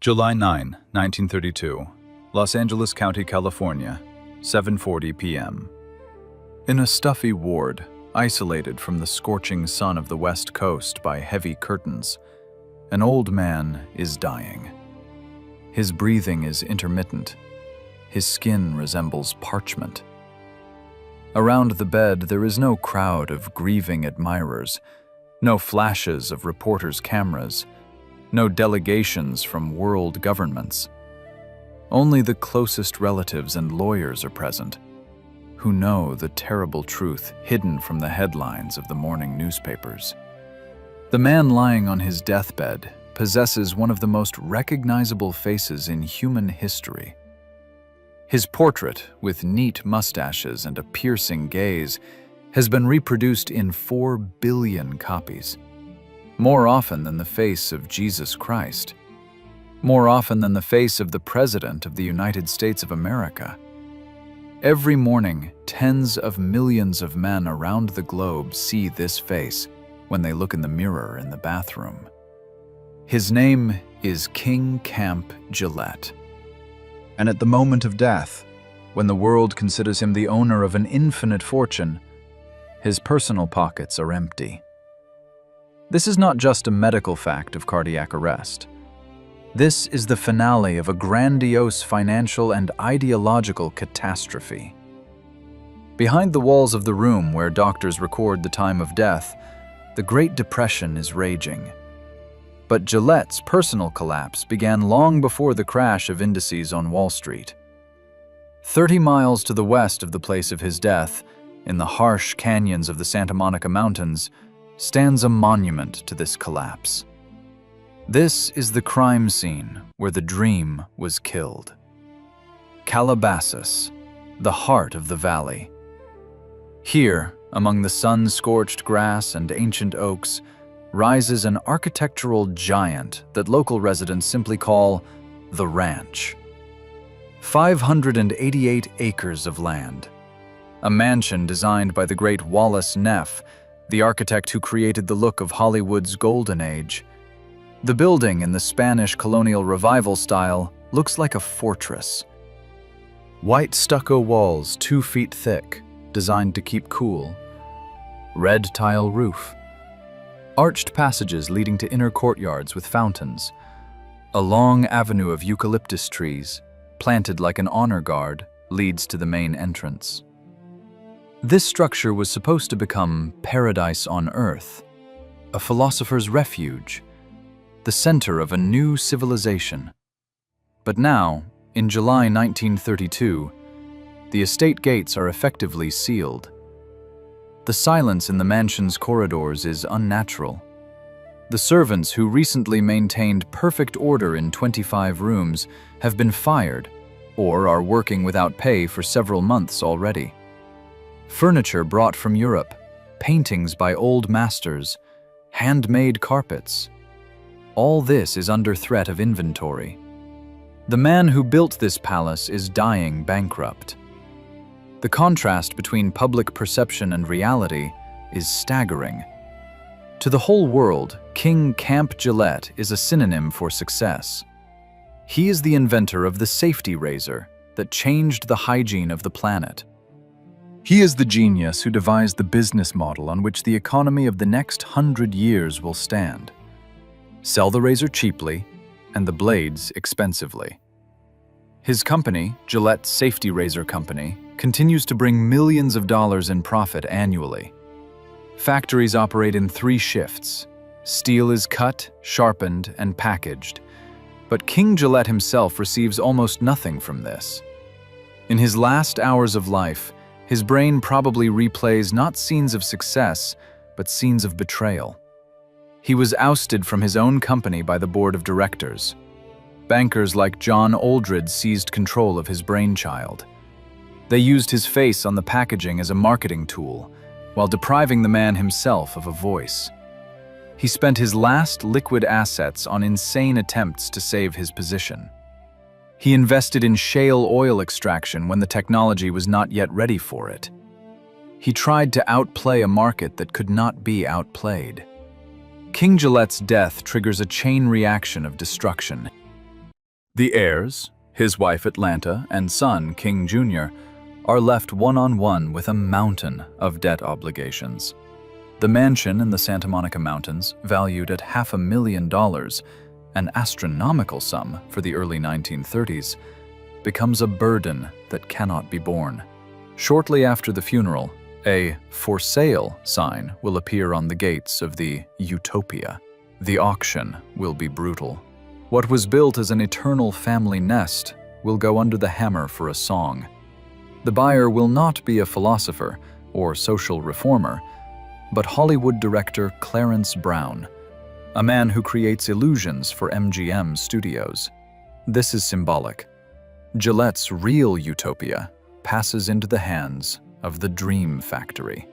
July 9, 1932, Los Angeles County, California, 7:40 p.m. In a stuffy ward, isolated from the scorching sun of the West Coast by heavy curtains, an old man is dying. His breathing is intermittent. His skin resembles parchment. Around the bed, there is no crowd of grieving admirers, no flashes of reporters' cameras, no delegations from world governments. Only the closest relatives and lawyers are present, who know the terrible truth hidden from the headlines of the morning newspapers. The man lying on his deathbed possesses one of the most recognizable faces in human history. His portrait, with neat mustaches and a piercing gaze, has been reproduced in 4 billion copies. More often than the face of Jesus Christ. More often than the face of the President of the United States of America. Every morning, tens of millions of men around the globe see this face when they look in the mirror in the bathroom. His name is King Camp Gillette. And at the moment of death, when the world considers him the owner of an infinite fortune, his personal pockets are empty. This is not just a medical fact of cardiac arrest. This is the finale of a grandiose financial and ideological catastrophe. Behind the walls of the room where doctors record the time of death, the Great Depression is raging. But Gillette's personal collapse began long before the crash of indices on Wall Street. 30 miles to the west of the place of his death, in the harsh canyons of the Santa Monica Mountains, stands a monument to this collapse. This is the crime scene where the dream was killed. Calabasas, the heart of the valley. Here, among the sun-scorched grass and ancient oaks, rises an architectural giant that local residents simply call the ranch. 588 acres of land. A mansion designed by the great Wallace Neff, the architect who created the look of Hollywood's Golden Age. The building, in the Spanish colonial revival style, looks like a fortress. White stucco walls 2 feet thick, designed to keep cool. Red tile roof. Arched passages leading to inner courtyards with fountains. A long avenue of eucalyptus trees, planted like an honor guard, leads to the main entrance. This structure was supposed to become paradise on earth, a philosopher's refuge, the center of a new civilization. But now, in July 1932, the estate gates are effectively sealed. The silence in the mansion's corridors is unnatural. The servants who recently maintained perfect order in 25 rooms have been fired or are working without pay for several months already. Furniture brought from Europe, paintings by old masters, handmade carpets. All this is under threat of inventory. The man who built this palace is dying bankrupt. The contrast between public perception and reality is staggering. To the whole world, King Camp Gillette is a synonym for success. He is the inventor of the safety razor that changed the hygiene of the planet. He is the genius who devised the business model on which the economy of the next 100 years will stand. Sell the razor cheaply and the blades expensively. His company, Gillette Safety Razor Company, continues to bring millions of dollars in profit annually. Factories operate in 3 shifts. Steel is cut, sharpened, and packaged. But King Gillette himself receives almost nothing from this. In his last hours of life, his brain probably replays not scenes of success, but scenes of betrayal. He was ousted from his own company by the board of directors. Bankers like John Aldred seized control of his brainchild. They used his face on the packaging as a marketing tool, while depriving the man himself of a voice. He spent his last liquid assets on insane attempts to save his position. He invested in shale oil extraction when the technology was not yet ready for it. He tried to outplay a market that could not be outplayed. King Gillette's death triggers a chain reaction of destruction. The heirs, his wife Atlanta and son King Jr., are left one-on-one with a mountain of debt obligations. The mansion in the Santa Monica Mountains, valued at $500,000, an astronomical sum for the early 1930s, becomes a burden that cannot be borne. Shortly after the funeral, a "for sale" sign will appear on the gates of the Utopia. The auction will be brutal. What was built as an eternal family nest will go under the hammer for a song. The buyer will not be a philosopher or social reformer, but Hollywood director Clarence Brown, a man who creates illusions for MGM Studios. This is symbolic. Gillette's real utopia passes into the hands of the Dream Factory.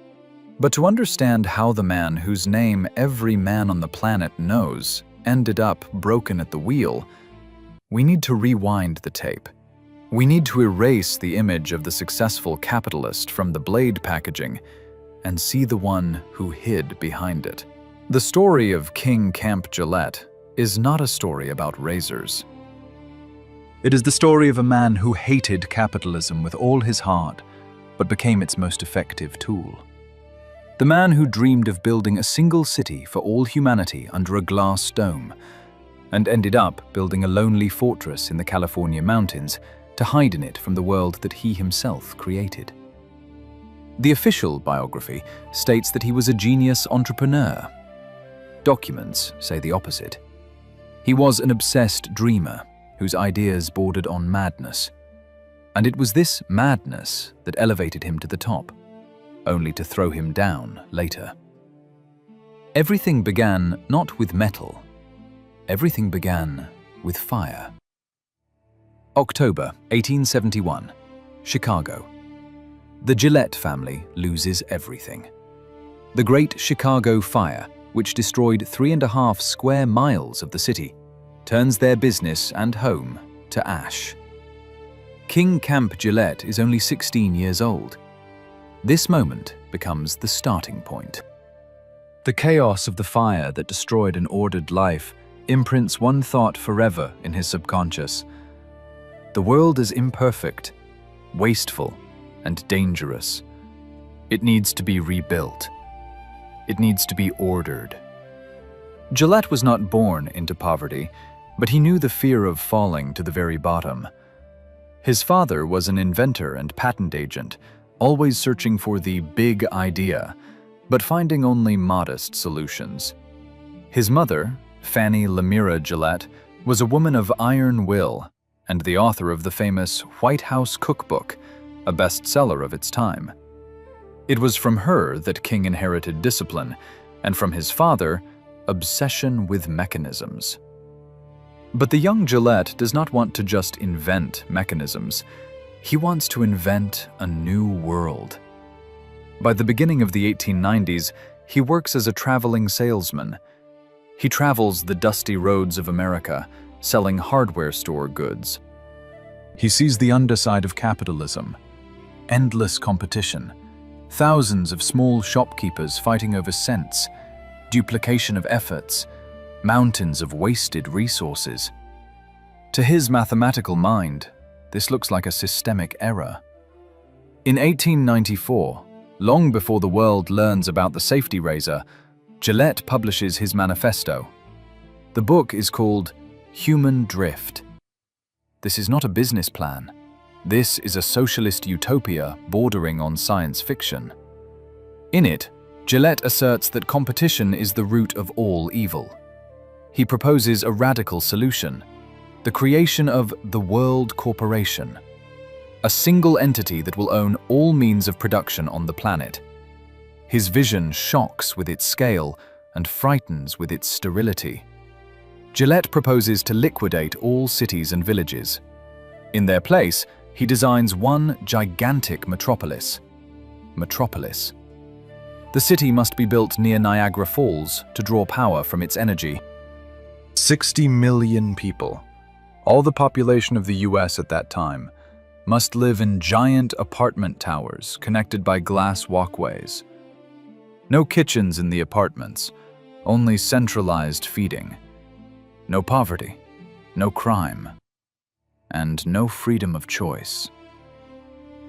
But to understand how the man whose name every man on the planet knows ended up broken at the wheel, we need to rewind the tape. We need to erase the image of the successful capitalist from the Blade packaging and see the one who hid behind it. The story of King Camp Gillette is not a story about razors. It is the story of a man who hated capitalism with all his heart, but became its most effective tool. The man who dreamed of building a single city for all humanity under a glass dome, and ended up building a lonely fortress in the California mountains to hide in it from the world that he himself created. The official biography states that he was a genius entrepreneur. Documents say the opposite. He was an obsessed dreamer whose ideas bordered on madness. And it was this madness that elevated him to the top, only to throw him down later. Everything began not with metal. Everything began with fire. October 1871, Chicago. The Gillette family loses everything. The Great Chicago Fire, which destroyed 3.5 square miles of the city, turns their business and home to ash. King Camp Gillette is only 16 years old. This moment becomes the starting point. The chaos of the fire that destroyed an ordered life imprints one thought forever in his subconscious. The world is imperfect, wasteful, and dangerous. It needs to be rebuilt. It needs to be ordered. Gillette was not born into poverty, but he knew the fear of falling to the very bottom. His father was an inventor and patent agent, always searching for the big idea, but finding only modest solutions. His mother, Fannie Lemira Gillette, was a woman of iron will and the author of the famous White House Cookbook, a bestseller of its time. It was from her that King inherited discipline, and from his father, obsession with mechanisms. But the young Gillette does not want to just invent mechanisms. He wants to invent a new world. By the beginning of the 1890s, he works as a traveling salesman. He travels the dusty roads of America, selling hardware store goods. He sees the underside of capitalism, endless competition, thousands of small shopkeepers fighting over cents, duplication of efforts, mountains of wasted resources. To his mathematical mind, this looks like a systemic error. In 1894, long before the world learns about the safety razor, Gillette publishes his manifesto. The book is called Human Drift. This is not a business plan. This is a socialist utopia bordering on science fiction. In it, Gillette asserts that competition is the root of all evil. He proposes a radical solution, the creation of the World Corporation, a single entity that will own all means of production on the planet. His vision shocks with its scale and frightens with its sterility. Gillette proposes to liquidate all cities and villages. In their place, he designs one gigantic metropolis. Metropolis. The city must be built near Niagara Falls to draw power from its energy. 60 million people, all the population of the US at that time, must live in giant apartment towers connected by glass walkways. No kitchens in the apartments, only centralized feeding. No poverty, no crime. and no freedom of choice.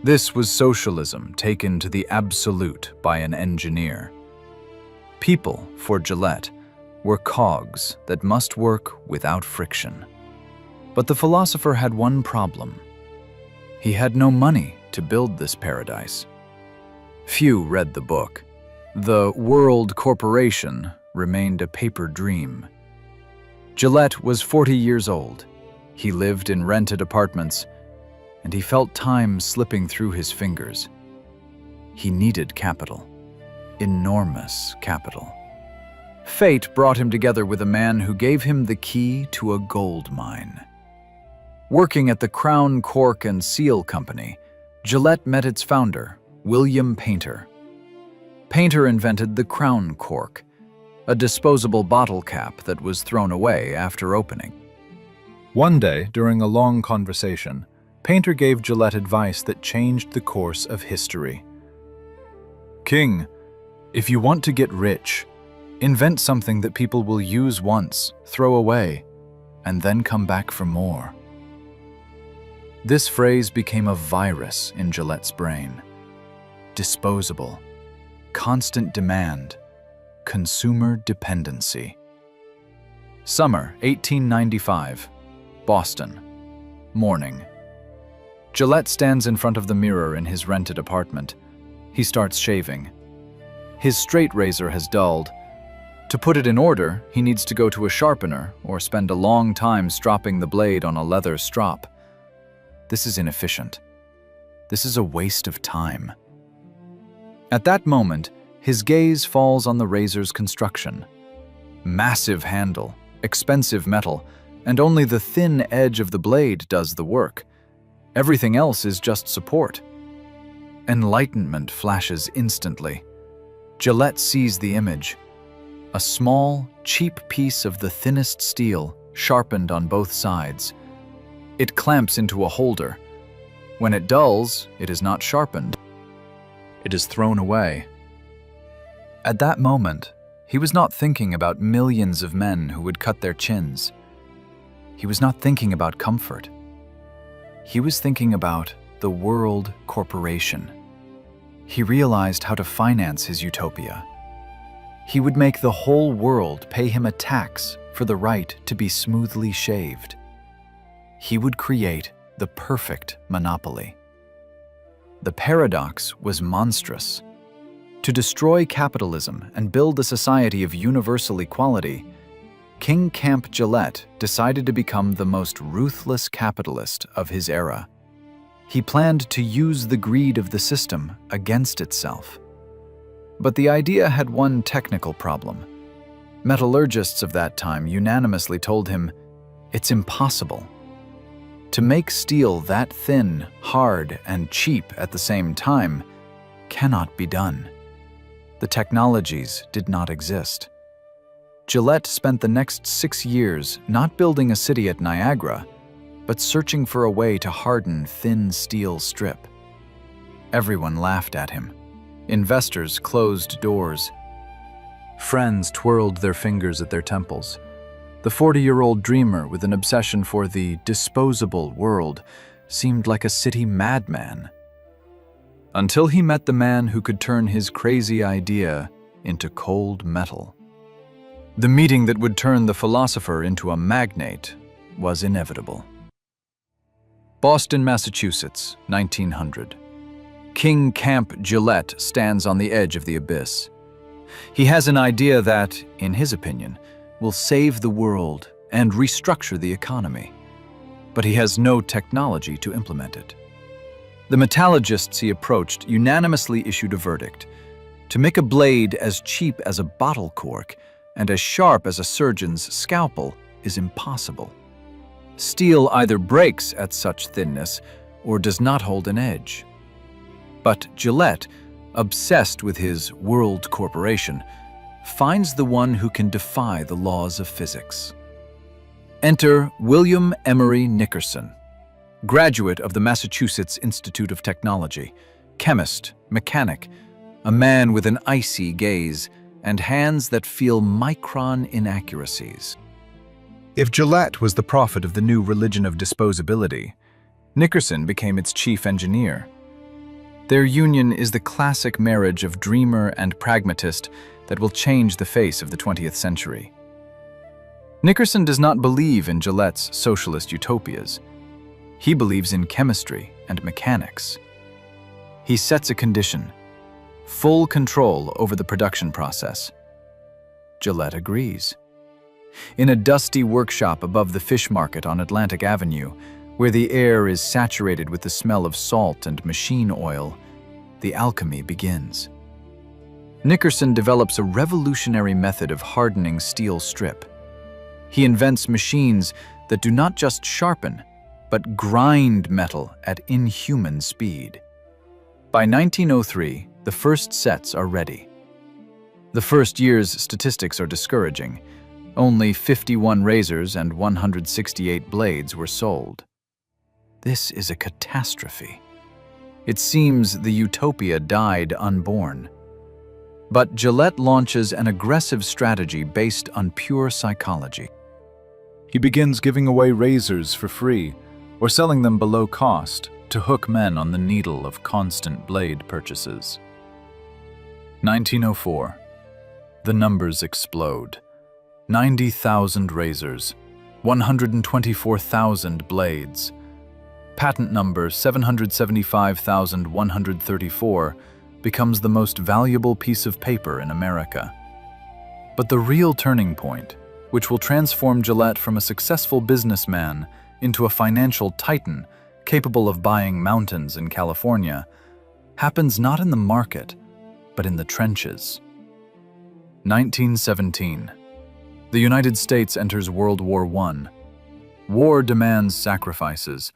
This was socialism taken to the absolute by an engineer. People, for Gillette, were cogs that must work without friction. But the philosopher had one problem. He had no money to build this paradise. Few read the book. The World Corporation remained a paper dream. Gillette was 40 years old. He lived in rented apartments, and he felt time slipping through his fingers. He needed capital, enormous capital. Fate brought him together with a man who gave him the key to a gold mine. Working at the Crown Cork and Seal Company, Gillette met its founder, William Painter. Painter invented the Crown Cork, a disposable bottle cap that was thrown away after opening. One day, during a long conversation, Painter gave Gillette advice that changed the course of history. "King, if you want to get rich, invent something that people will use once, throw away, and then come back for more." This phrase became a virus in Gillette's brain. Disposable, constant demand, consumer dependency. Summer 1895, Boston. Morning. Gillette stands in front of the mirror in his rented apartment. He starts shaving. His straight razor has dulled. To put it in order, he needs to go to a sharpener or spend a long time stropping the blade on a leather strop. This is inefficient. This is a waste of time. At that moment, his gaze falls on the razor's construction. Massive handle, expensive metal, and only the thin edge of the blade does the work. Everything else is just support. Enlightenment flashes instantly. Gillette sees the image. A small, cheap piece of the thinnest steel, sharpened on both sides. It clamps into a holder. When it dulls, it is not sharpened. It is thrown away. At that moment, he was not thinking about millions of men who would cut their chins. He was not thinking about comfort. He was thinking about the World Corporation. He realized how to finance his utopia. He would make the whole world pay him a tax for the right to be smoothly shaved. He would create the perfect monopoly. The paradox was monstrous. To destroy capitalism and build a society of universal equality, King Camp Gillette decided to become the most ruthless capitalist of his era. He planned to use the greed of the system against itself. But the idea had one technical problem. Metallurgists of that time unanimously told him, "It's impossible. To make steel that thin, hard, and cheap at the same time cannot be done." The technologies did not exist. Gillette spent the next 6 years not building a city at Niagara, but searching for a way to harden thin steel strip. Everyone laughed at him. Investors closed doors. Friends twirled their fingers at their temples. The 40-year-old dreamer with an obsession for the disposable world seemed like a city madman. Until he met the man who could turn his crazy idea into cold metal. The meeting that would turn the philosopher into a magnate was inevitable. Boston, Massachusetts, 1900. King Camp Gillette stands on the edge of the abyss. He has an idea that, in his opinion, will save the world and restructure the economy. But he has no technology to implement it. The metallurgists he approached unanimously issued a verdict. To make a blade as cheap as a bottle cork and as sharp as a surgeon's scalpel is impossible. Steel either breaks at such thinness or does not hold an edge. But Gillette, obsessed with his World Corporation, finds the one who can defy the laws of physics. Enter William Emery Nickerson, graduate of the Massachusetts Institute of Technology, chemist, mechanic, a man with an icy gaze and hands that feel micron inaccuracies. If Gillette was the prophet of the new religion of disposability, Nickerson became its chief engineer. Their union is the classic marriage of dreamer and pragmatist that will change the face of the 20th century. Nickerson does not believe in Gillette's socialist utopias. He believes in chemistry and mechanics. He sets a condition: full control over the production process. Gillette agrees. In a dusty workshop above the fish market on Atlantic Avenue, where the air is saturated with the smell of salt and machine oil, the alchemy begins. Nickerson develops a revolutionary method of hardening steel strip. He invents machines that do not just sharpen, but grind metal at inhuman speed. By 1903, the first sets are ready. The first year's statistics are discouraging. Only 51 razors and 168 blades were sold. This is a catastrophe. It seems the utopia died unborn. But Gillette launches an aggressive strategy based on pure psychology. He begins giving away razors for free or selling them below cost to hook men on the needle of constant blade purchases. 1904. The numbers explode. 90,000 razors, 124,000 blades. Patent number 775,134 becomes the most valuable piece of paper in America. But the real turning point, which will transform Gillette from a successful businessman into a financial titan capable of buying mountains in California, happens not in the market, but in the trenches. 1917. The United States enters World War I. War demands sacrifices,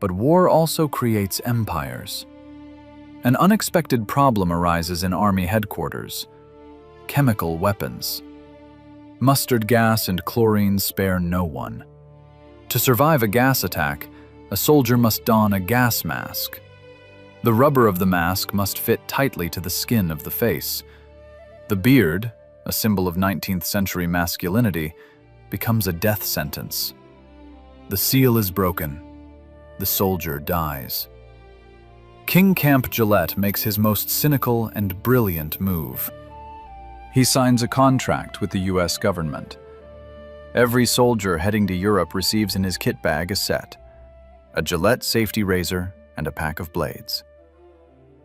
but war also creates empires. An unexpected problem arises in Army headquarters: chemical weapons. Mustard gas and chlorine spare no one. To survive a gas attack, a soldier must don a gas mask. The rubber of the mask must fit tightly to the skin of the face. The beard, a symbol of 19th century masculinity, becomes a death sentence. The seal is broken. The soldier dies. King Camp Gillette makes his most cynical and brilliant move. He signs a contract with the US government. Every soldier heading to Europe receives in his kit bag a set: a Gillette safety razor and a pack of blades.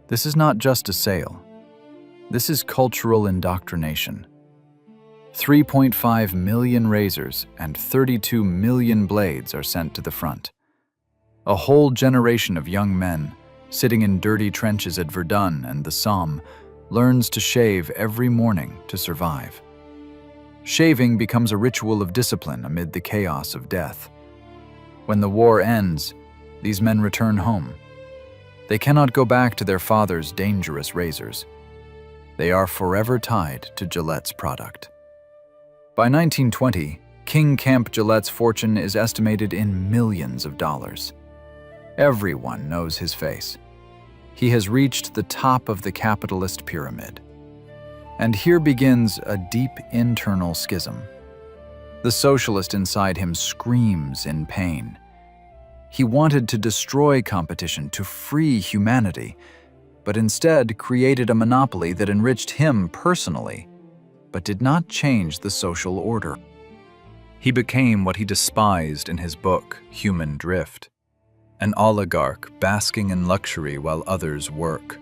This is not just a sale. This is cultural indoctrination. 3.5 million razors and 32 million blades are sent to the front. A whole generation of young men, sitting in dirty trenches at Verdun and the Somme, learns to shave every morning to survive. Shaving becomes a ritual of discipline amid the chaos of death. When the war ends, these men return home. They cannot go back to their father's dangerous razors. They are forever tied to Gillette's product. By 1920, King Camp Gillette's fortune is estimated in millions of dollars. Everyone knows his face. He has reached the top of the capitalist pyramid. And here begins a deep internal schism. The socialist inside him screams in pain. He wanted to destroy competition, to free humanity, but instead created a monopoly that enriched him personally, but did not change the social order. He became what he despised in his book, Human Drift: an oligarch basking in luxury while others work.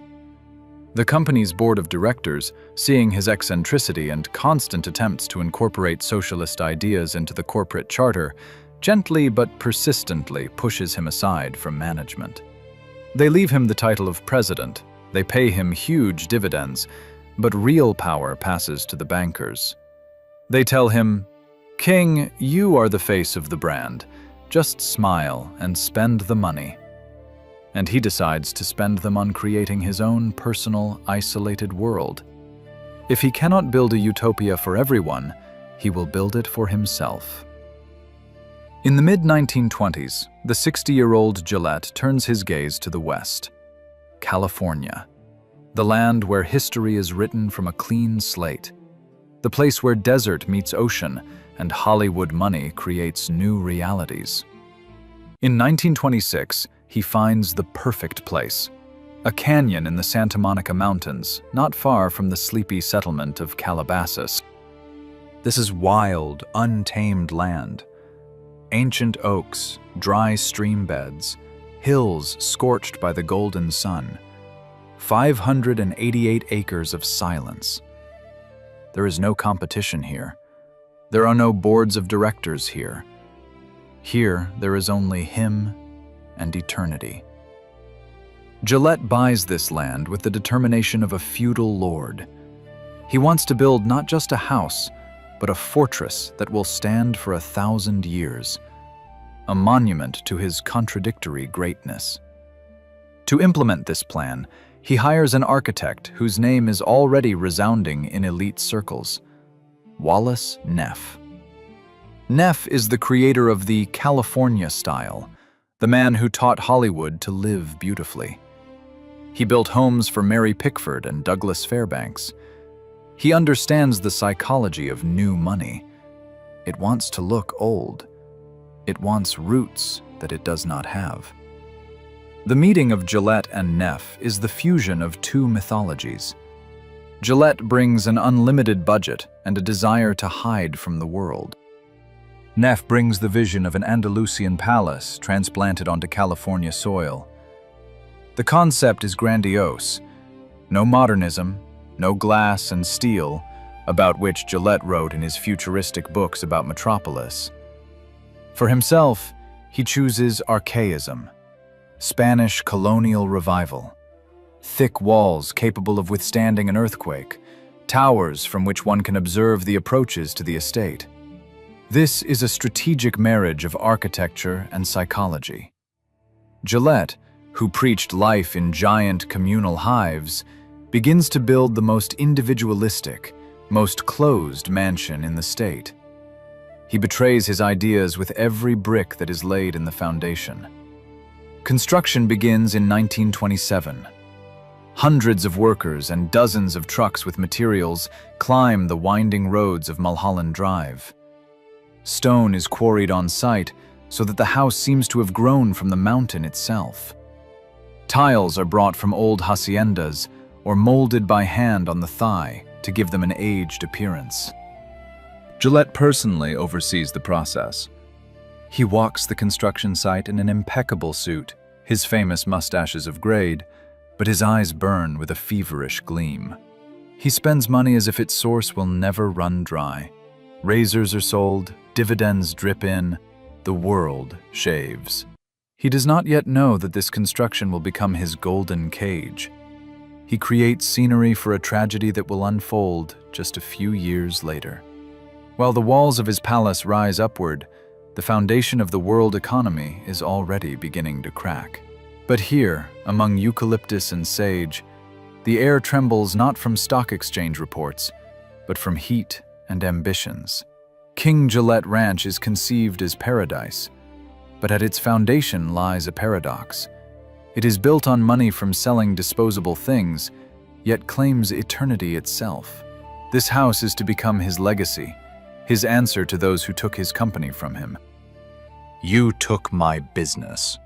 The company's board of directors, seeing his eccentricity and constant attempts to incorporate socialist ideas into the corporate charter, gently but persistently pushes him aside from management. They leave him the title of president, they pay him huge dividends, but real power passes to the bankers. They tell him, "King, you are the face of the brand. Just smile and spend the money." And he decides to spend them on creating his own personal, isolated world. If he cannot build a utopia for everyone, he will build it for himself. In the mid-1920s, the 60-year-old Gillette turns his gaze to the West. California, the land where history is written from a clean slate, the place where desert meets ocean and Hollywood money creates new realities. In 1926, he finds the perfect place, a canyon in the Santa Monica Mountains, not far from the sleepy settlement of Calabasas. This is wild, untamed land. Ancient oaks, dry stream beds, hills scorched by the golden sun, 588 acres of silence. There is no competition here. There are no boards of directors here. Here, there is only him and eternity. Gillette buys this land with the determination of a feudal lord. He wants to build not just a house, but a fortress that will stand for 1,000 years, a monument to his contradictory greatness. To implement this plan, he hires an architect whose name is already resounding in elite circles, Wallace Neff. Neff is the creator of the California style, the man who taught Hollywood to live beautifully. He built homes for Mary Pickford and Douglas Fairbanks. He understands the psychology of new money. It wants to look old. It wants roots that it does not have. The meeting of Gillette and Neff is the fusion of two mythologies. Gillette brings an unlimited budget and a desire to hide from the world. Neff brings the vision of an Andalusian palace transplanted onto California soil. The concept is grandiose. No modernism, no glass and steel, about which Gillette wrote in his futuristic books about Metropolis. For himself, he chooses archaism, Spanish colonial revival, thick walls capable of withstanding an earthquake, towers from which one can observe the approaches to the estate. This is a strategic marriage of architecture and psychology. Gillette, who preached life in giant communal hives, begins to build the most individualistic, most closed mansion in the state. He betrays his ideas with every brick that is laid in the foundation. Construction begins in 1927. Hundreds of workers and dozens of trucks with materials climb the winding roads of Mulholland Drive. Stone is quarried on site so that the house seems to have grown from the mountain itself. Tiles are brought from old haciendas or molded by hand on the thigh to give them an aged appearance. Gillette personally oversees the process. He walks the construction site in an impeccable suit, his famous mustaches of grade, but his eyes burn with a feverish gleam. He spends money as if its source will never run dry. Razors are sold, dividends drip in, the world shaves. He does not yet know that this construction will become his golden cage. He creates scenery for a tragedy that will unfold just a few years later. While the walls of his palace rise upward, the foundation of the world economy is already beginning to crack. But here, among eucalyptus and sage, the air trembles not from stock exchange reports, but from heat and ambitions. King Gillette Ranch is conceived as paradise, but at its foundation lies a paradox. It is built on money from selling disposable things, yet claims eternity itself. This house is to become his legacy, his answer to those who took his company from him. "You took my business."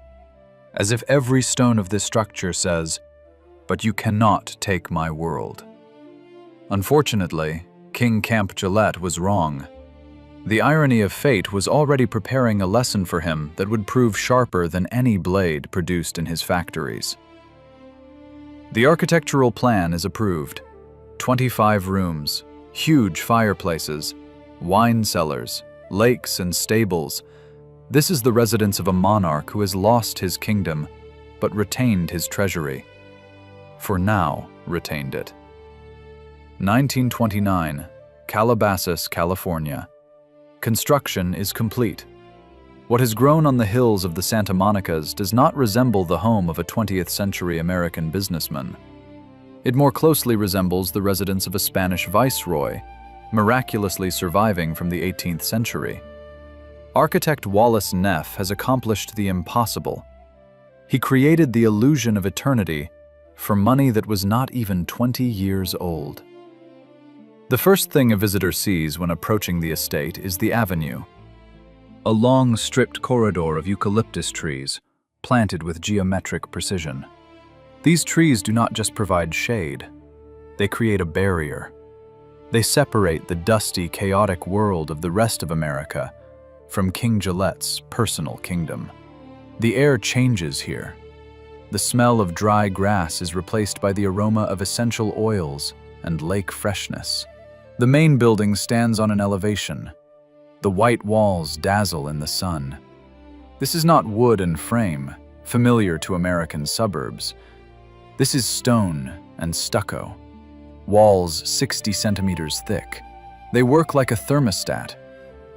As if every stone of this structure says, "But you cannot take my world." Unfortunately, King Camp Gillette was wrong. The irony of fate was already preparing a lesson for him that would prove sharper than any blade produced in his factories. The architectural plan is approved. 25 rooms, huge fireplaces, wine cellars, lakes and stables. This is the residence of a monarch who has lost his kingdom, but retained his treasury. For now, retained it. 1929, Calabasas, California. Construction is complete. What has grown on the hills of the Santa Monicas does not resemble the home of a 20th century American businessman. It more closely resembles the residence of a Spanish viceroy, miraculously surviving from the 18th century. Architect Wallace Neff has accomplished the impossible. He created the illusion of eternity for money that was not even 20 years old. The first thing a visitor sees when approaching the estate is the avenue. A long, stripped corridor of eucalyptus trees, planted with geometric precision. These trees do not just provide shade, they create a barrier. They separate the dusty, chaotic world of the rest of America from King Gillette's personal kingdom. The air changes here. The smell of dry grass is replaced by the aroma of essential oils and lake freshness. The main building stands on an elevation. The white walls dazzle in the sun. This is not wood and frame, familiar to American suburbs. This is stone and stucco. Walls 60 centimeters thick. They work like a thermostat.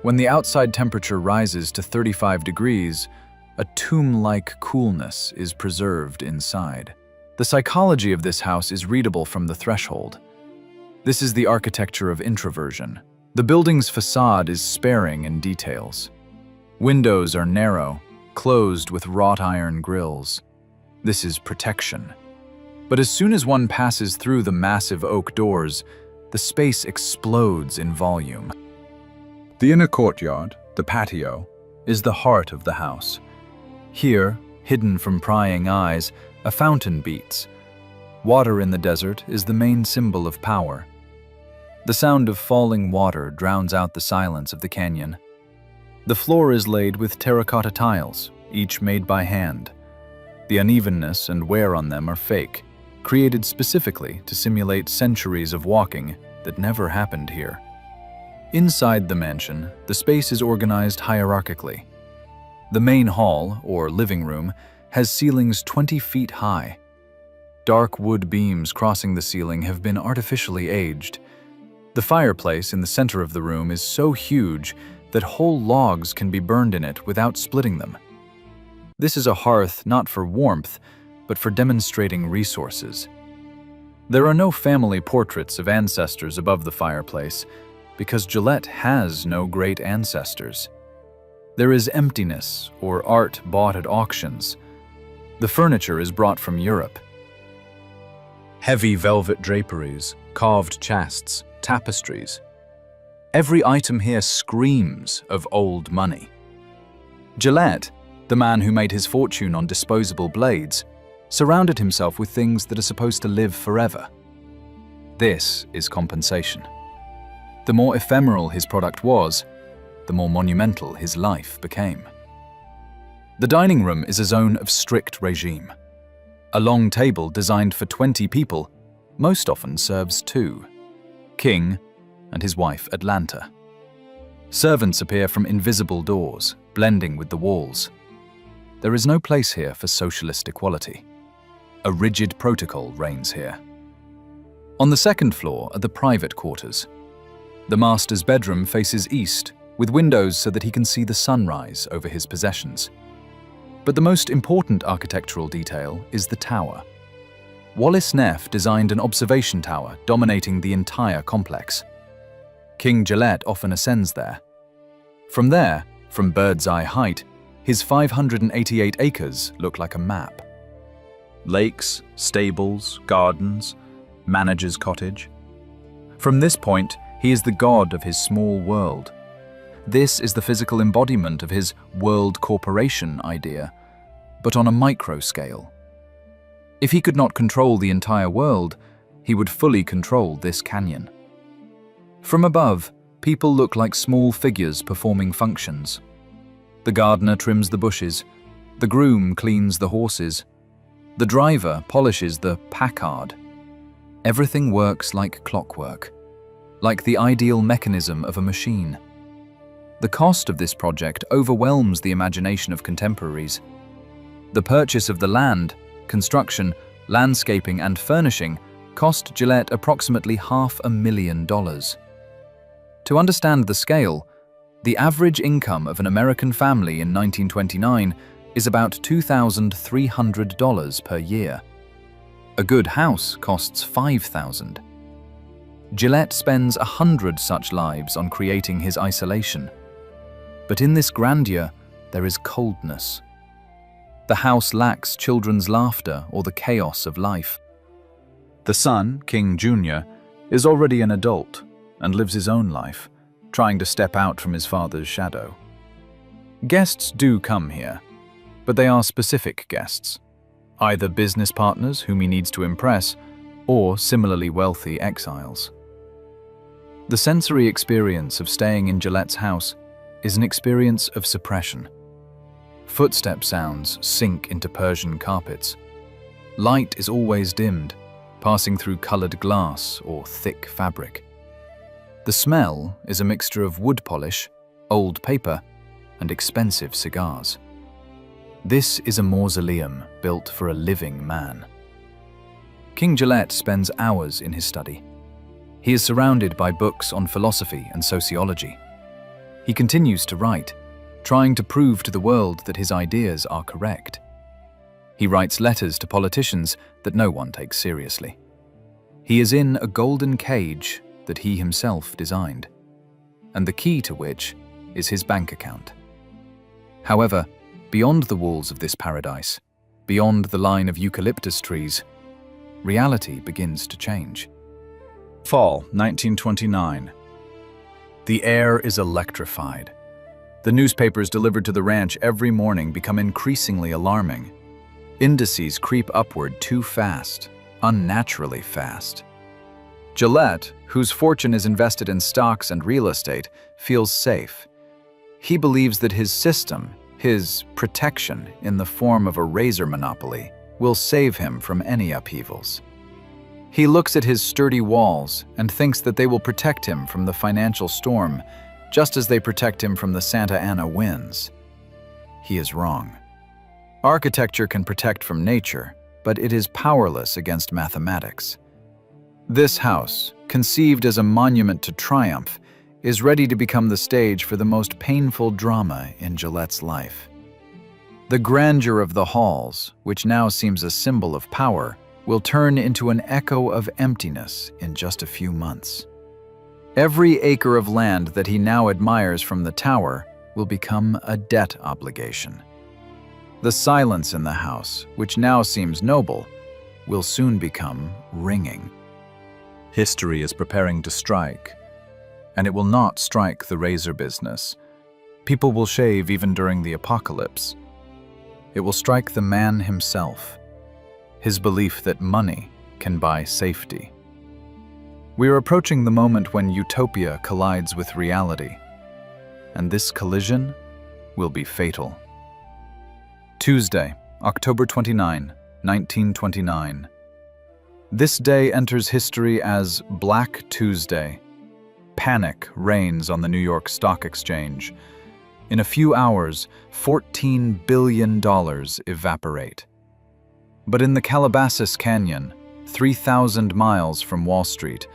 When the outside temperature rises to 35 degrees, a tomb-like coolness is preserved inside. The psychology of this house is readable from the threshold. This is the architecture of introversion. The building's facade is sparing in details. Windows are narrow, closed with wrought iron grills. This is protection. But as soon as one passes through the massive oak doors, the space explodes in volume. The inner courtyard, the patio, is the heart of the house. Here, hidden from prying eyes, a fountain beats. Water in the desert is the main symbol of power. The sound of falling water drowns out the silence of the canyon. The floor is laid with terracotta tiles, each made by hand. The unevenness and wear on them are fake, created specifically to simulate centuries of walking that never happened here. Inside the mansion, the space is organized hierarchically. The main hall, or living room, has ceilings 20 feet high. Dark wood beams crossing the ceiling have been artificially aged. The fireplace in the center of the room is so huge that whole logs can be burned in it without splitting them. This is a hearth not for warmth, but for demonstrating resources. There are no family portraits of ancestors above the fireplace, because Gillette has no great ancestors. There is emptiness or art bought at auctions. The furniture is brought from Europe. Heavy velvet draperies, carved chests, tapestries. Every item here screams of old money. Gillette, the man who made his fortune on disposable blades, surrounded himself with things that are supposed to live forever. This is compensation. The more ephemeral his product was, the more monumental his life became. The dining room is a zone of strict regime. A long table designed for 20 people most often serves 2, King and his wife Atlanta. Servants appear from invisible doors, blending with the walls. There is no place here for socialist equality. A rigid protocol reigns here. On the second floor are the private quarters. The master's bedroom faces east, with windows so that he can see the sunrise over his possessions. But the most important architectural detail is the tower. Wallace Neff designed an observation tower dominating the entire complex. King Gillette often ascends there. From there, from bird's-eye height, his 588 acres look like a map. Lakes, stables, gardens, manager's cottage. From this point, he is the god of his small world. This is the physical embodiment of his world corporation idea, but on a micro scale. If he could not control the entire world, he would fully control this canyon. From above, people look like small figures performing functions. The gardener trims the bushes, the groom cleans the horses, the driver polishes the Packard. Everything works like clockwork, like the ideal mechanism of a machine. The cost of this project overwhelms the imagination of contemporaries. The purchase of the land, construction, landscaping, and furnishing cost Gillette approximately $500,000. To understand the scale, the average income of an American family in 1929 is about $2,300 per year. A good house costs $5,000. Gillette spends 100 such lives on creating his isolation. But in this grandeur, there is coldness. The house lacks children's laughter or the chaos of life. The son, King Jr., is already an adult, and lives his own life, trying to step out from his father's shadow. Guests do come here, but they are specific guests, either business partners whom he needs to impress, or similarly wealthy exiles. The sensory experience of staying in Gillette's house is an experience of suppression. Footstep sounds sink into Persian carpets. Light is always dimmed, passing through colored glass or thick fabric. The smell is a mixture of wood polish, old paper, and expensive cigars. This is a mausoleum built for a living man. King Gillette spends hours in his study. He is surrounded by books on philosophy and sociology. He continues to write, trying to prove to the world that his ideas are correct. He writes letters to politicians that no one takes seriously. He is in a golden cage that he himself designed, and the key to which is his bank account. However, beyond the walls of this paradise, beyond the line of eucalyptus trees, reality begins to change. Fall 1929. The air is electrified. The newspapers delivered to the ranch every morning become increasingly alarming. Indices creep upward too fast, unnaturally fast. Gillette, whose fortune is invested in stocks and real estate, feels safe. He believes that his system, his protection in the form of a razor monopoly, will save him from any upheavals. He looks at his sturdy walls and thinks that they will protect him from the financial storm, just as they protect him from the Santa Ana winds. He is wrong. Architecture can protect from nature, but it is powerless against mathematics. This house, conceived as a monument to triumph, is ready to become the stage for the most painful drama in Gillette's life. The grandeur of the halls, which now seems a symbol of power, will turn into an echo of emptiness in just a few months. Every acre of land that he now admires from the tower will become a debt obligation. The silence in the house, which now seems noble, will soon become ringing. History is preparing to strike, and it will not strike the razor business. People will shave even during the apocalypse. It will strike the man himself, his belief that money can buy safety. We are approaching the moment when utopia collides with reality, and this collision will be fatal. Tuesday, October 29, 1929. This day enters history as Black Tuesday. Panic reigns on the New York Stock Exchange. In a few hours, $14 billion evaporate. But in the Calabasas Canyon, 3,000 miles from Wall Street,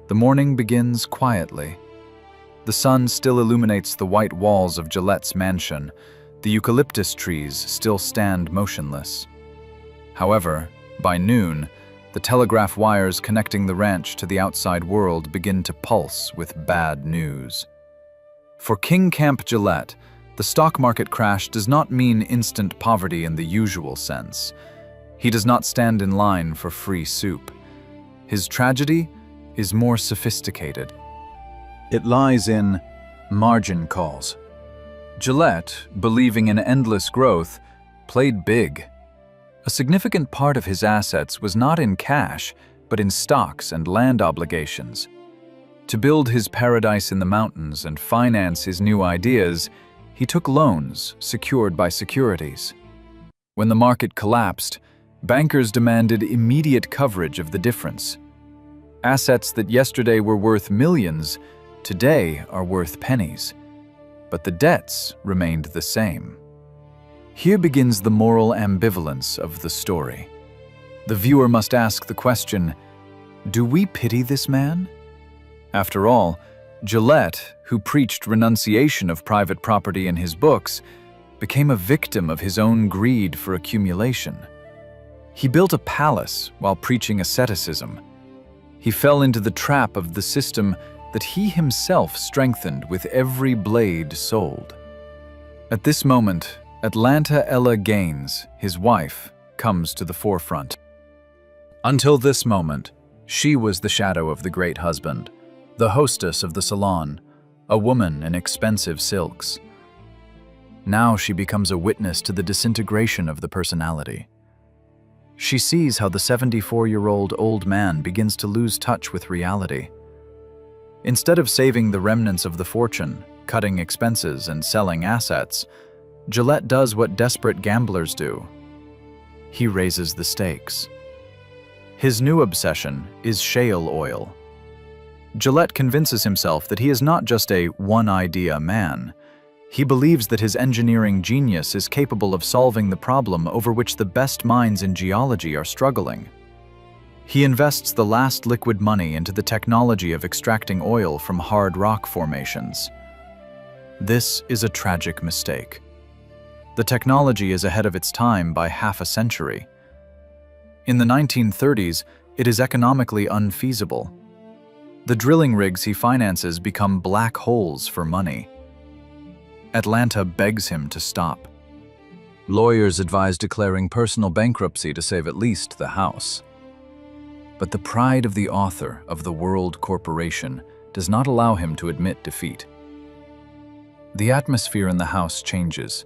the morning begins quietly. The sun still illuminates the white walls of Gillette's mansion. The eucalyptus trees still stand motionless. However, by noon, the telegraph wires connecting the ranch to the outside world begin to pulse with bad news. For King Camp Gillette, the stock market crash does not mean instant poverty in the usual sense. He does not stand in line for free soup. His tragedy is more sophisticated. It lies in margin calls. Gillette, believing in endless growth, played big. A significant part of his assets was not in cash, but in stocks and land obligations. To build his paradise in the mountains and finance his new ideas, he took loans secured by securities. When the market collapsed, bankers demanded immediate coverage of the difference. Assets that yesterday were worth millions, today are worth pennies. But the debts remained the same. Here begins the moral ambivalence of the story. The viewer must ask the question, do we pity this man? After all, Gillette, who preached renunciation of private property in his books, became a victim of his own greed for accumulation. He built a palace while preaching asceticism. He fell into the trap of the system that he himself strengthened with every blade sold. At this moment, Atlanta Ella Gaines, his wife, comes to the forefront. Until this moment, she was the shadow of the great husband, the hostess of the salon, a woman in expensive silks. Now she becomes a witness to the disintegration of the personality. She sees how the 74-year-old old man begins to lose touch with reality. Instead of saving the remnants of the fortune, cutting expenses and selling assets, Gillette does what desperate gamblers do. He raises the stakes. His new obsession is shale oil. Gillette convinces himself that he is not just a one-idea man. He believes that his engineering genius is capable of solving the problem over which the best minds in geology are struggling. He invests the last liquid money into the technology of extracting oil from hard rock formations. This is a tragic mistake. The technology is ahead of its time by half a century. In the 1930s, it is economically unfeasible. The drilling rigs he finances become black holes for money. Atlanta begs him to stop. Lawyers advise declaring personal bankruptcy to save at least the house. But the pride of the author of the World Corporation does not allow him to admit defeat. The atmosphere in the house changes.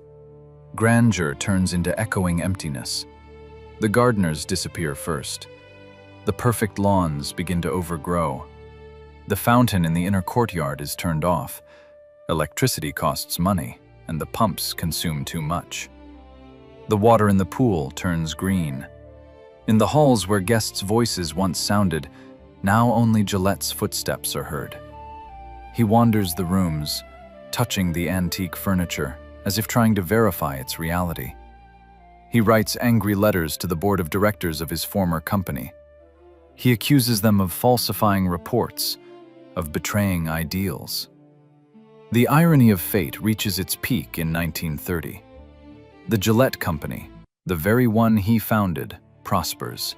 Grandeur turns into echoing emptiness. The gardeners disappear first. The perfect lawns begin to overgrow. The fountain in the inner courtyard is turned off. Electricity costs money, and the pumps consume too much. The water in the pool turns green. In the halls where guests' voices once sounded, now only Gillette's footsteps are heard. He wanders the rooms, touching the antique furniture, as if trying to verify its reality. He writes angry letters to the board of directors of his former company. He accuses them of falsifying reports, of betraying ideals. The irony of fate reaches its peak in 1930. The Gillette Company, the very one he founded, prospers.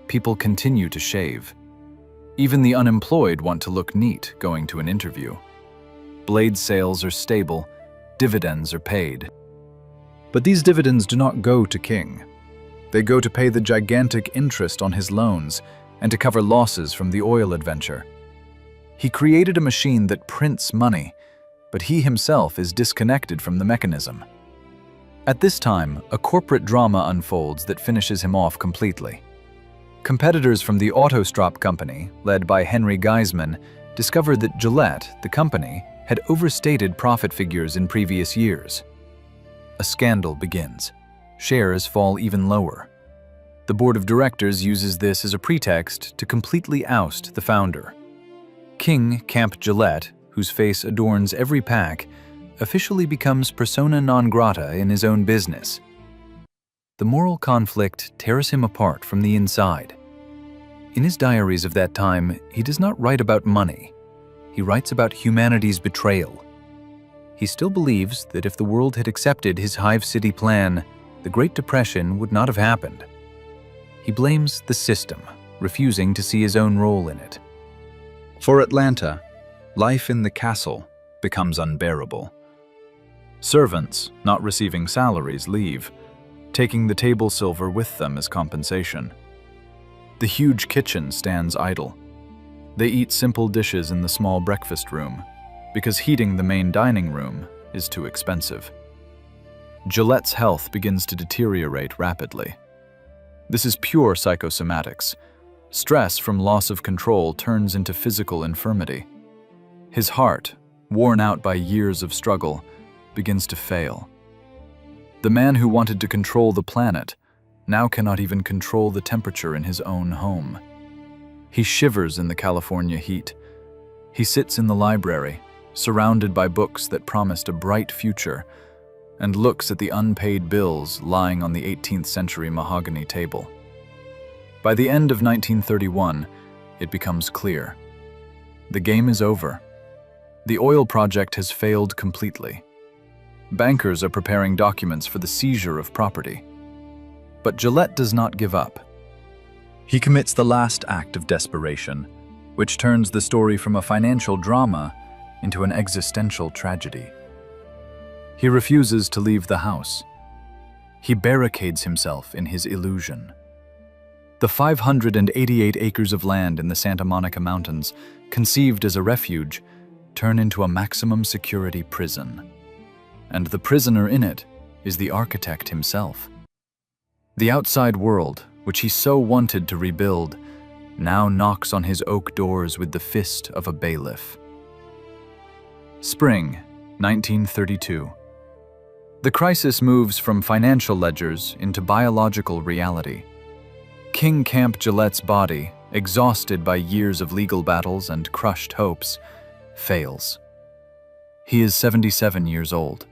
People continue to shave. Even the unemployed want to look neat going to an interview. Blade sales are stable, dividends are paid. But these dividends do not go to King. They go to pay the gigantic interest on his loans and to cover losses from the oil adventure. He created a machine that prints money, but he himself is disconnected from the mechanism. At this time, a corporate drama unfolds that finishes him off completely. Competitors from the Autostrop company, led by Henry Geisman, discovered that Gillette, the company, had overstated profit figures in previous years. A scandal begins. Shares fall even lower. The board of directors uses this as a pretext to completely oust the founder. King Camp Gillette, whose face adorns every pack, officially becomes persona non grata in his own business. The moral conflict tears him apart from the inside. In his diaries of that time, he does not write about money. He writes about humanity's betrayal. He still believes that if the world had accepted his Hive City plan, the Great Depression would not have happened. He blames the system, refusing to see his own role in it. For Atlanta, life in the castle becomes unbearable. Servants, not receiving salaries, leave, taking the table silver with them as compensation. The huge kitchen stands idle. They eat simple dishes in the small breakfast room, because heating the main dining room is too expensive. Gillette's health begins to deteriorate rapidly. This is pure psychosomatics. Stress from loss of control turns into physical infirmity. His heart, worn out by years of struggle, begins to fail. The man who wanted to control the planet now cannot even control the temperature in his own home. He shivers in the California heat. He sits in the library, surrounded by books that promised a bright future, and looks at the unpaid bills lying on the 18th century mahogany table. By the end of 1931, it becomes clear. The game is over. The oil project has failed completely. Bankers are preparing documents for the seizure of property. But Gillette does not give up. He commits the last act of desperation, which turns the story from a financial drama into an existential tragedy. He refuses to leave the house. He barricades himself in his illusion. The 588 acres of land in the Santa Monica Mountains, conceived as a refuge, turn into a maximum security prison. And the prisoner in it is the architect himself. The outside world, which he so wanted to rebuild, now knocks on his oak doors with the fist of a bailiff. Spring, 1932. The crisis moves from financial ledgers into biological reality. King Camp Gillette's body, exhausted by years of legal battles and crushed hopes, fails. He is 77 years old.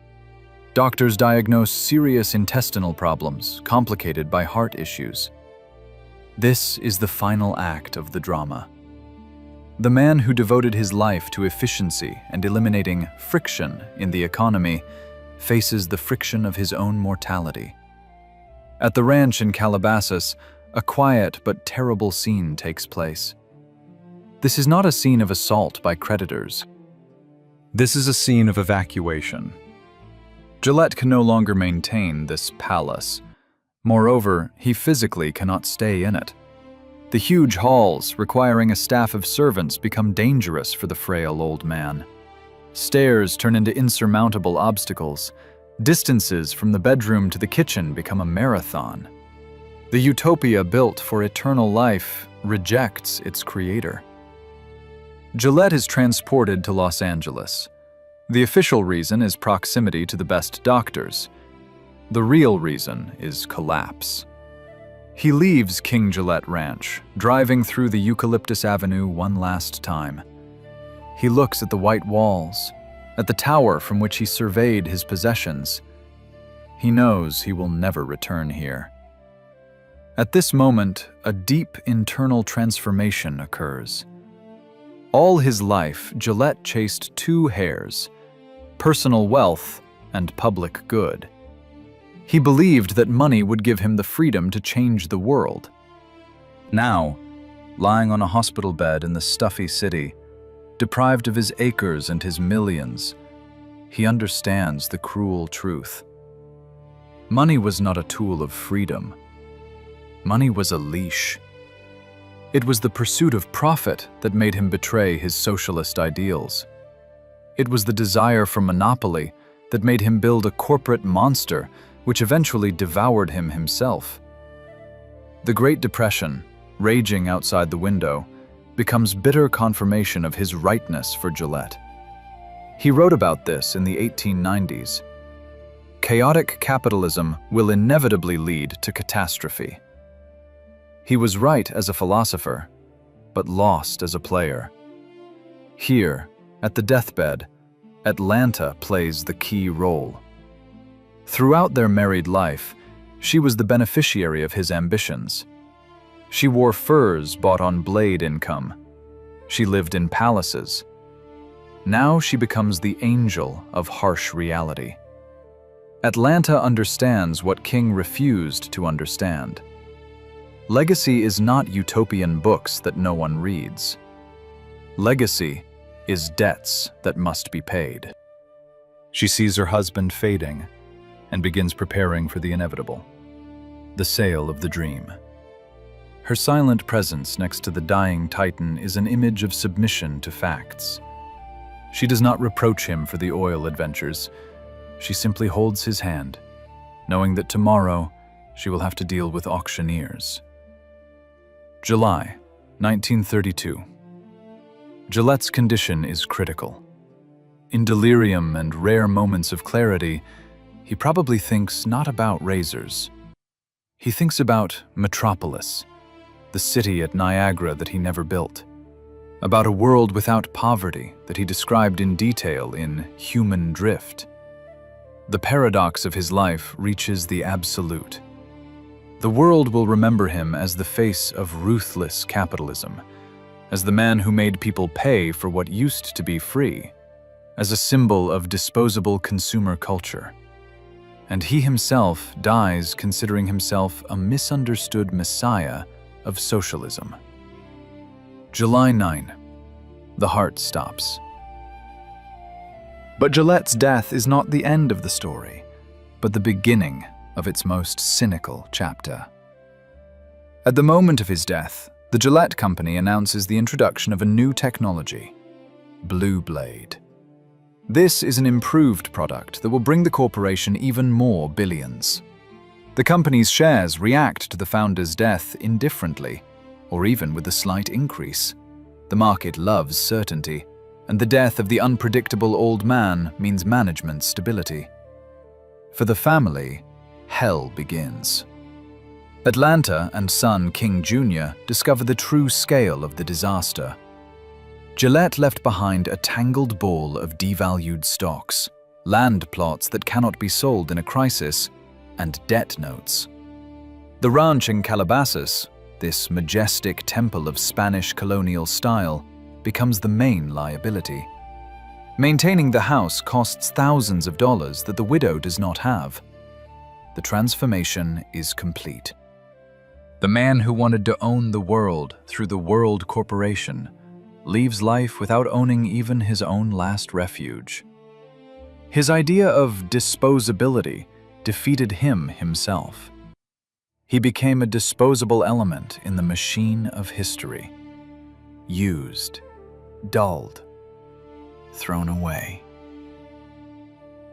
Doctors diagnose serious intestinal problems, complicated by heart issues. This is the final act of the drama. The man who devoted his life to efficiency and eliminating friction in the economy faces the friction of his own mortality. At the ranch in Calabasas, a quiet but terrible scene takes place. This is not a scene of assault by creditors. This is a scene of evacuation. Gillette can no longer maintain this palace. Moreover, he physically cannot stay in it. The huge halls, requiring a staff of servants, become dangerous for the frail old man. Stairs turn into insurmountable obstacles. Distances from the bedroom to the kitchen become a marathon. The utopia built for eternal life rejects its creator. Gillette is transported to Los Angeles. The official reason is proximity to the best doctors. The real reason is collapse. He leaves King Gillette Ranch, driving through the Eucalyptus Avenue one last time. He looks at the white walls, at the tower from which he surveyed his possessions. He knows he will never return here. At this moment, a deep internal transformation occurs. All his life, Gillette chased two hares: personal wealth and public good. He believed that money would give him the freedom to change the world. Now, lying on a hospital bed in the stuffy city, deprived of his acres and his millions, he understands the cruel truth. Money was not a tool of freedom. Money was a leash. It was the pursuit of profit that made him betray his socialist ideals. It was the desire for monopoly that made him build a corporate monster which eventually devoured him himself. The Great Depression, raging outside the window, becomes bitter confirmation of his rightness for Gillette. He wrote about this in the 1890s. Chaotic capitalism will inevitably lead to catastrophe. He was right as a philosopher, but lost as a player. Here, at the deathbed, Atlanta plays the key role. Throughout their married life, she was the beneficiary of his ambitions. She wore furs bought on blade income. She lived in palaces. Now she becomes the angel of harsh reality. Atlanta understands what King refused to understand. Legacy is not utopian books that no one reads. Legacy is debts that must be paid. She sees her husband fading and begins preparing for the inevitable, the sale of the dream. Her silent presence next to the dying Titan is an image of submission to facts. She does not reproach him for the oil adventures. She simply holds his hand, knowing that tomorrow she will have to deal with auctioneers. July, 1932. Gillette's condition is critical. In delirium and rare moments of clarity, he probably thinks not about razors. He thinks about Metropolis, the city at Niagara that he never built, about a world without poverty that he described in detail in Human Drift. The paradox of his life reaches the absolute. The world will remember him as the face of ruthless capitalism, as the man who made people pay for what used to be free, as a symbol of disposable consumer culture. And he himself dies considering himself a misunderstood messiah of socialism. July 9. The heart stops. But Gillette's death is not the end of the story, but the beginning of its most cynical chapter. At the moment of his death, the Gillette company announces the introduction of a new technology, Blue Blade. This is an improved product that will bring the corporation even more billions. The company's shares react to the founder's death indifferently, or even with a slight increase. The market loves certainty, and the death of the unpredictable old man means management stability. For the family, hell begins. Atlanta and son King Jr. discover the true scale of the disaster. Gillette left behind a tangled ball of devalued stocks, land plots that cannot be sold in a crisis, and debt notes. The ranch in Calabasas, this majestic temple of Spanish colonial style, becomes the main liability. Maintaining the house costs thousands of dollars that the widow does not have. The transformation is complete. The man who wanted to own the world through the World Corporation leaves life without owning even his own last refuge. His idea of disposability defeated him himself. He became a disposable element in the machine of history. Used, dulled, thrown away.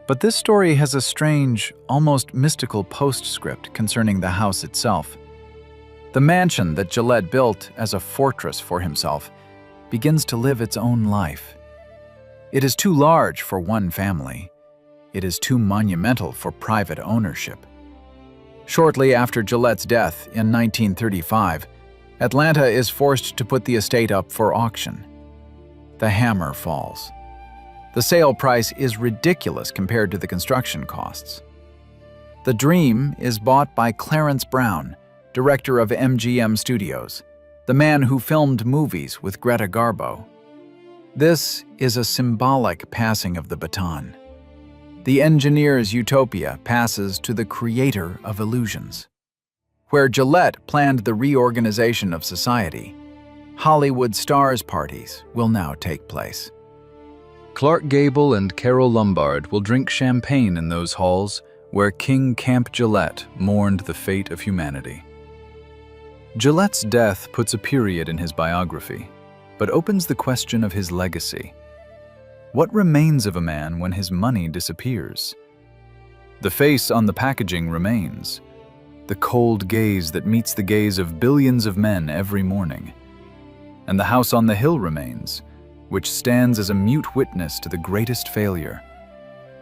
But this story has a strange, almost mystical postscript concerning the house itself. The mansion that Gillette built as a fortress for himself begins to live its own life. It is too large for one family. It is too monumental for private ownership. Shortly after Gillette's death in 1935, Atlanta is forced to put the estate up for auction. The hammer falls. The sale price is ridiculous compared to the construction costs. The dream is bought by Clarence Brown, director of MGM Studios, the man who filmed movies with Greta Garbo. This is a symbolic passing of the baton. The engineer's utopia passes to the creator of illusions. Where Gillette planned the reorganization of society, Hollywood stars' parties will now take place. Clark Gable and Carole Lombard will drink champagne in those halls where King Camp Gillette mourned the fate of humanity. Gillette's death puts a period in his biography, but opens the question of his legacy. What remains of a man when his money disappears? The face on the packaging remains, the cold gaze that meets the gaze of billions of men every morning. And the house on the hill remains, which stands as a mute witness to the greatest failure,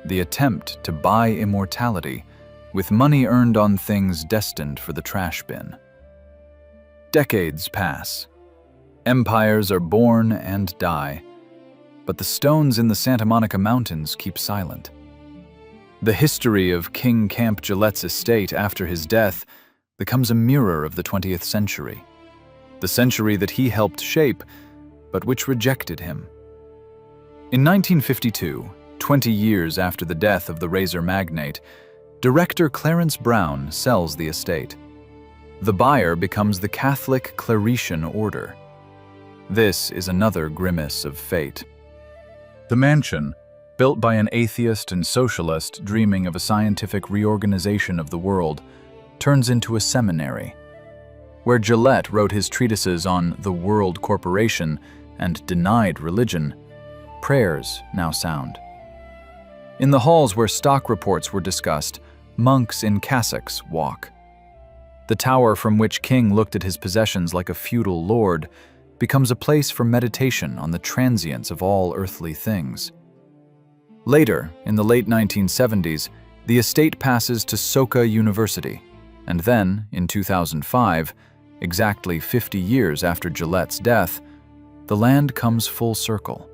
the attempt to buy immortality with money earned on things destined for the trash bin. Decades pass. Empires are born and die, but the stones in the Santa Monica Mountains keep silent. The history of King Camp Gillette's estate after his death becomes a mirror of the 20th century, the century that he helped shape, but which rejected him. In 1952, 20 years after the death of the razor magnate, director Clarence Brown sells the estate. The buyer becomes the Catholic Claretian order. This is another grimace of fate. The mansion, built by an atheist and socialist dreaming of a scientific reorganization of the world, turns into a seminary. Where Gillette wrote his treatises on the World Corporation and denied religion, prayers now sound. In the halls where stock reports were discussed, monks in cassocks walk. The tower from which King looked at his possessions like a feudal lord becomes a place for meditation on the transience of all earthly things. Later, in the late 1970s, the estate passes to Soka University, and then, in 2005, exactly 50 years after Gillette's death, the land comes full circle.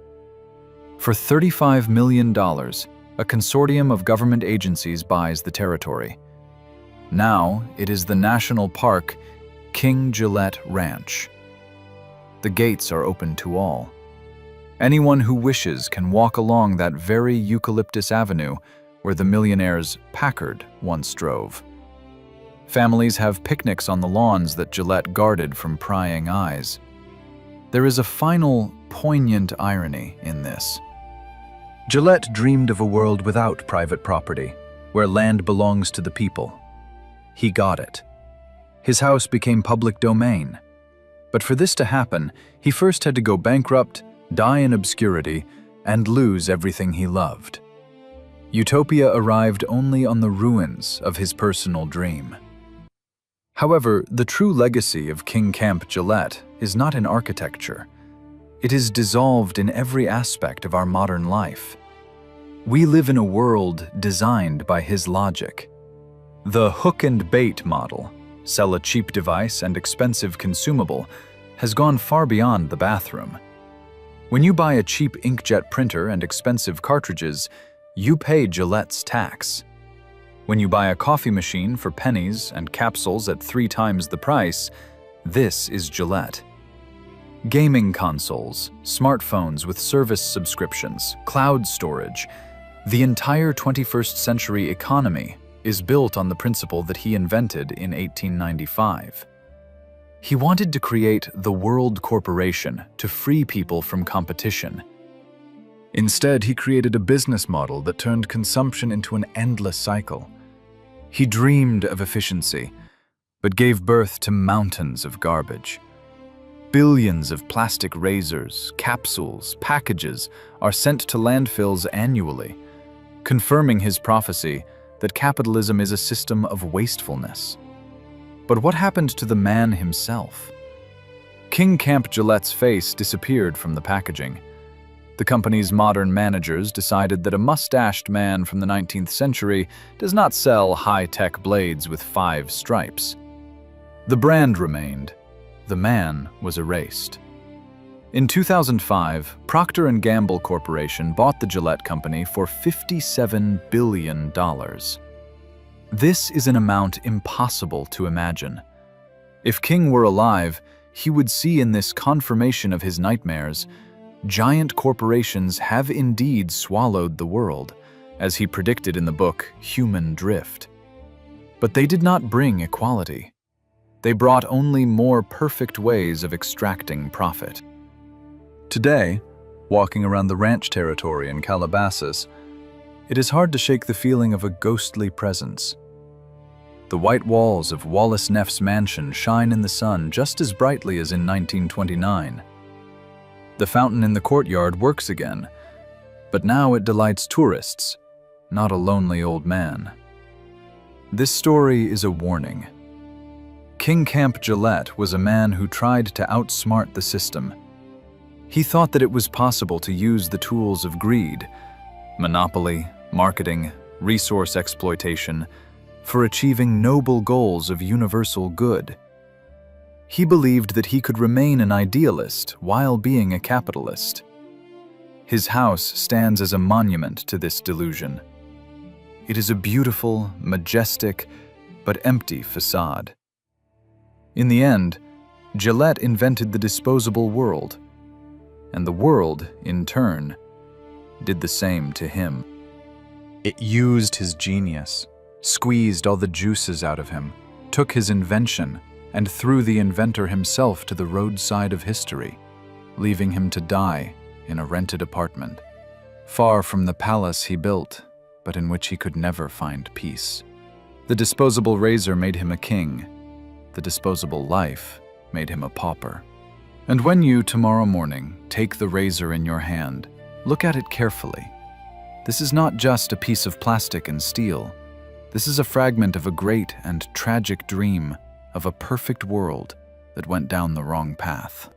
For $35 million, a consortium of government agencies buys the territory. Now it is the national park King Gillette Ranch. The gates are open to all. Anyone who wishes can walk along that very eucalyptus avenue where the millionaire's Packard once drove. Families have picnics on the lawns that Gillette guarded from prying eyes. There is a final, poignant irony in this. Gillette dreamed of a world without private property, where land belongs to the people. He got it. His house became public domain. But for this to happen, he first had to go bankrupt, die in obscurity, and lose everything he loved. Utopia arrived only on the ruins of his personal dream. However, the true legacy of King Camp Gillette is not in architecture. It is dissolved in every aspect of our modern life. We live in a world designed by his logic. The hook and bait model, sell a cheap device and expensive consumable, has gone far beyond the bathroom. When you buy a cheap inkjet printer and expensive cartridges, you pay Gillette's tax. When you buy a coffee machine for pennies and capsules at 3 times the price, this is Gillette. Gaming consoles, smartphones with service subscriptions, cloud storage, the entire 21st century economy is built on the principle that he invented in 1895. He wanted to create the World Corporation to free people from competition. Instead, he created a business model that turned consumption into an endless cycle. He dreamed of efficiency, but gave birth to mountains of garbage. Billions of plastic razors, capsules, packages are sent to landfills annually, confirming his prophecy that capitalism is a system of wastefulness. But what happened to the man himself? King Camp Gillette's face disappeared from the packaging. The company's modern managers decided that a mustached man from the 19th century does not sell high-tech blades with 5 stripes. The brand remained. The man was erased. In 2005, Procter & Gamble Corporation bought the Gillette Company for $57 billion. This is an amount impossible to imagine. If King were alive, he would see in this confirmation of his nightmares. Giant corporations have indeed swallowed the world, as he predicted in the book Human Drift. But they did not bring equality. They brought only more perfect ways of extracting profit. Today, walking around the ranch territory in Calabasas, it is hard to shake the feeling of a ghostly presence. The white walls of Wallace Neff's mansion shine in the sun just as brightly as in 1929. The fountain in the courtyard works again, but now it delights tourists, not a lonely old man. This story is a warning. King Camp Gillette was a man who tried to outsmart the system. He thought that it was possible to use the tools of greed, monopoly, marketing, resource exploitation, for achieving noble goals of universal good. He believed that he could remain an idealist while being a capitalist. His house stands as a monument to this delusion. It is a beautiful, majestic, but empty facade. In the end, Gillette invented the disposable world, and the world, in turn, did the same to him. It used his genius, squeezed all the juices out of him, took his invention, and threw the inventor himself to the roadside of history, leaving him to die in a rented apartment, far from the palace he built, but in which he could never find peace. The disposable razor made him a king. The disposable life made him a pauper. And when you, tomorrow morning, take the razor in your hand, look at it carefully. This is not just a piece of plastic and steel. This is a fragment of a great and tragic dream of a perfect world that went down the wrong path.